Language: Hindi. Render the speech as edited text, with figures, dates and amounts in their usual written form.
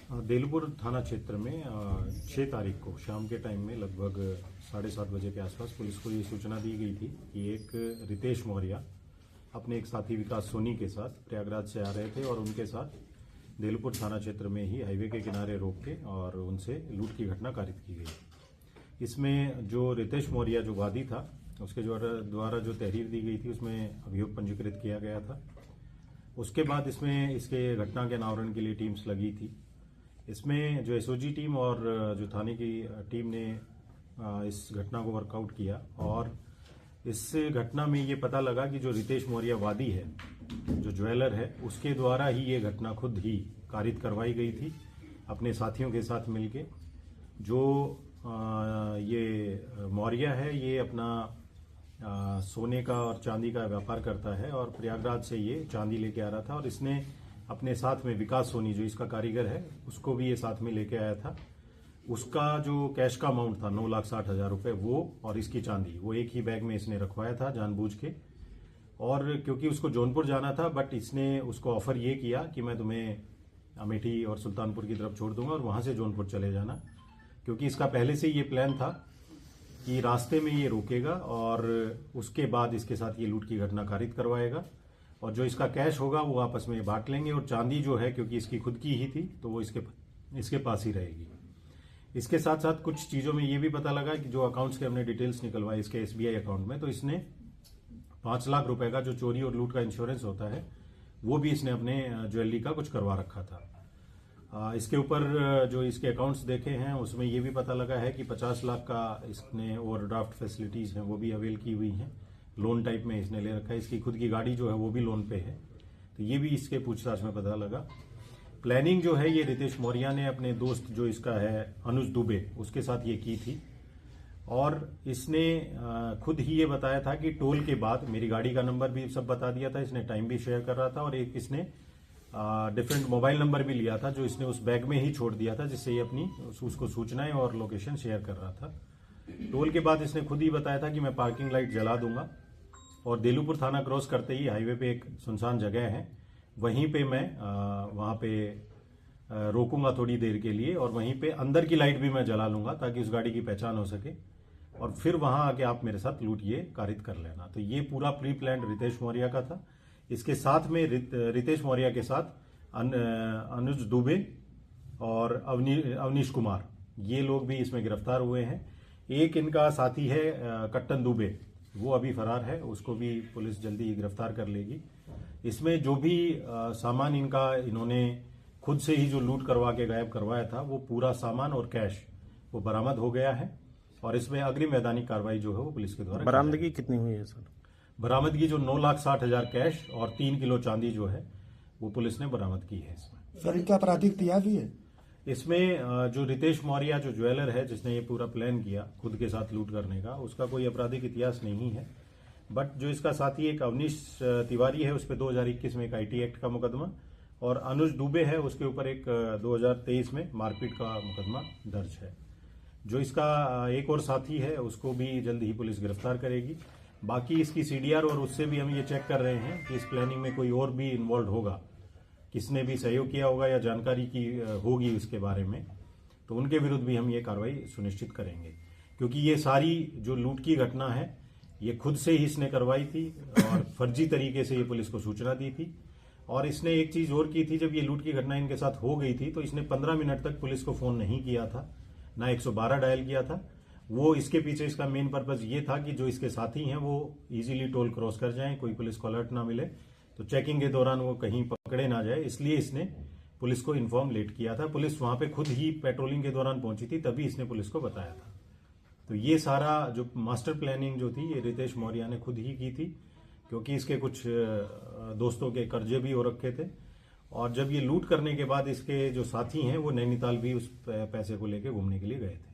देलपुर थाना क्षेत्र में 6 तारीख को शाम के टाइम में लगभग 7:30 बजे के आसपास पुलिस को ये सूचना दी गई थी कि एक रितेश मौर्य अपने एक साथी विकास सोनी के साथ प्रयागराज से आ रहे थे और उनके साथ देलपुर थाना क्षेत्र में ही हाईवे के किनारे रोक के और उनसे लूट की घटना कारित की गई। इसमें जो रितेश मौर्य जो वादी था उसके द्वारा जो तहरीर दी गई थी उसमें अभियोग पंजीकृत किया गया था। उसके बाद इसमें इसके घटना के अनावरण के लिए टीम्स लगी थी। इसमें जो एसओजी टीम और जो थाने की टीम ने इस घटना को वर्कआउट किया और इस घटना में ये पता लगा कि जो रितेश मौर्य वादी है, जो ज्वेलर है, उसके द्वारा ही ये घटना खुद ही कारित करवाई गई थी अपने साथियों के साथ मिलके। जो ये मौर्य है ये अपना सोने का और चांदी का व्यापार करता है और प्रयागराज से ये चांदी लेके आ रहा था और इसने अपने साथ में विकास सोनी जो इसका कारीगर है उसको भी ये साथ में लेके आया था। उसका जो कैश का अमाउंट था 9,60,000 रुपए वो और इसकी चांदी वो एक ही बैग में इसने रखवाया था जानबूझ के। और क्योंकि उसको जौनपुर जाना था बट इसने उसको ऑफर ये किया कि मैं तुम्हें अमेठी और सुल्तानपुर की तरफ छोड़ दूंगा और वहां से जौनपुर चले जाना, क्योंकि इसका पहले से ये प्लान था कि रास्ते में ये रोकेगा और उसके बाद इसके साथ ये लूट की घटना कारित करवाएगा और जो इसका कैश होगा वो आपस में बांट लेंगे और चांदी जो है क्योंकि इसकी खुद की ही थी तो वो इसके पास ही रहेगी। इसके साथ साथ कुछ चीजों में ये भी पता लगा कि जो अकाउंट्स के हमने डिटेल्स निकलवाए इसके एसबीआई अकाउंट में, तो इसने 5 लाख रुपए का जो चोरी और लूट का इंश्योरेंस होता है वो भी इसने अपने ज्वेलरी का कुछ करवा रखा था। इसके ऊपर जो इसके अकाउंट्स देखे हैं उसमें ये भी पता लगा है कि 50 लाख का इसने ओवरड्राफ्ट फैसिलिटीज हैं वो भी अवेल की हुई हैं, लोन टाइप में इसने ले रखा है। इसकी खुद की गाड़ी जो है वो भी लोन पे है, तो ये भी इसके पूछताछ में पता लगा। प्लानिंग जो है ये रितेश मौर्य ने अपने दोस्त जो इसका है अनुज दुबे उसके साथ ये की थी और इसने खुद ही ये बताया था कि टोल के बाद मेरी गाड़ी का नंबर भी सब बता दिया था, इसने टाइम भी शेयर कर रहा था और एक इसने डिफरेंट मोबाइल नंबर भी लिया था जो इसने उस बैग में ही छोड़ दिया था जिससे ये अपनी उसको सूचनाएं और लोकेशन शेयर कर रहा था। टोल के बाद इसने खुद ही बताया था कि मैं पार्किंग लाइट जला दूंगा और देलूपुर थाना क्रॉस करते ही हाईवे पे एक सुनसान जगह है वहीं पे मैं वहां पे रोकूंगा थोड़ी देर के लिए और वहीं पे अंदर की लाइट भी मैं जला लूंगा ताकि उस गाड़ी की पहचान हो सके और फिर वहां आके आप मेरे साथ लूट ये कारित कर लेना। तो ये पूरा प्री प्लान रितेश मौर्य का था। इसके साथ में रितेश मौर्य के साथ अनुज दुबे और अवनीश कुमार ये लोग भी इसमें गिरफ्तार हुए हैं। एक इनका साथी है कट्टन दुबे, वो अभी फरार है, उसको भी पुलिस जल्दी गिरफ्तार कर लेगी। इसमें जो भी सामान इनका इन्होंने खुद से ही जो लूट करवा के गायब करवाया था वो पूरा सामान और कैश वो बरामद हो गया है और इसमें अग्रिम वैधानिक कार्रवाई जो है वो पुलिस के द्वारा बरामदगी कितनी हुई है सर? बरामदगी जो 9,60,000 कैश और 3 किलो चांदी जो है वो पुलिस ने बरामद की है। इसमें सर इनका आपराधिक इतिहास भी है? इसमें जो रितेश मौर्य जो ज्वेलर है जिसने ये पूरा प्लान किया खुद के साथ लूट करने का, उसका कोई आपराधिक इतिहास नहीं है। बट जो इसका साथी एक अवनीश तिवारी है उस पर 2021 में एक आईटी एक्ट का मुकदमा और अनुज दुबे है उसके ऊपर एक 2023 में मारपीट का मुकदमा दर्ज है। जो इसका एक और साथी है उसको भी जल्द ही पुलिस गिरफ्तार करेगी। बाकी इसकी सीडीआर और उससे भी हम ये चेक कर रहे हैं कि इस प्लानिंग में कोई और भी इन्वॉल्व होगा, किसने भी सहयोग किया होगा या जानकारी की होगी इसके बारे में, तो उनके विरुद्ध भी हम ये कार्रवाई सुनिश्चित करेंगे। क्योंकि ये सारी जो लूट की घटना है ये खुद से ही इसने करवाई थी और फर्जी तरीके से ये पुलिस को सूचना दी थी। और इसने एक चीज और की थी, जब ये लूट की घटना इनके साथ हो गई थी तो इसने 15 मिनट तक पुलिस को फोन नहीं किया था, ना 112 डायल किया था। वो इसके पीछे इसका मेन पर्पज ये था कि जो इसके साथी हैं वो इजीली टोल क्रॉस कर जाएं, कोई पुलिस को अलर्ट ना मिले, तो चेकिंग के दौरान वो कहीं पकड़े ना जाए, इसलिए इसने पुलिस को इन्फॉर्म लेट किया था। पुलिस वहां पे खुद ही पेट्रोलिंग के दौरान पहुंची थी तभी इसने पुलिस को बताया था। तो ये सारा जो मास्टर प्लानिंग जो थी ये रितेश मौर्य ने खुद ही की थी, क्योंकि इसके कुछ दोस्तों के कर्जे भी हो रखे थे और जब ये लूट करने के बाद इसके जो साथी हैं वो नैनीताल भी उस पैसे को लेके घूमने के लिए गए थे।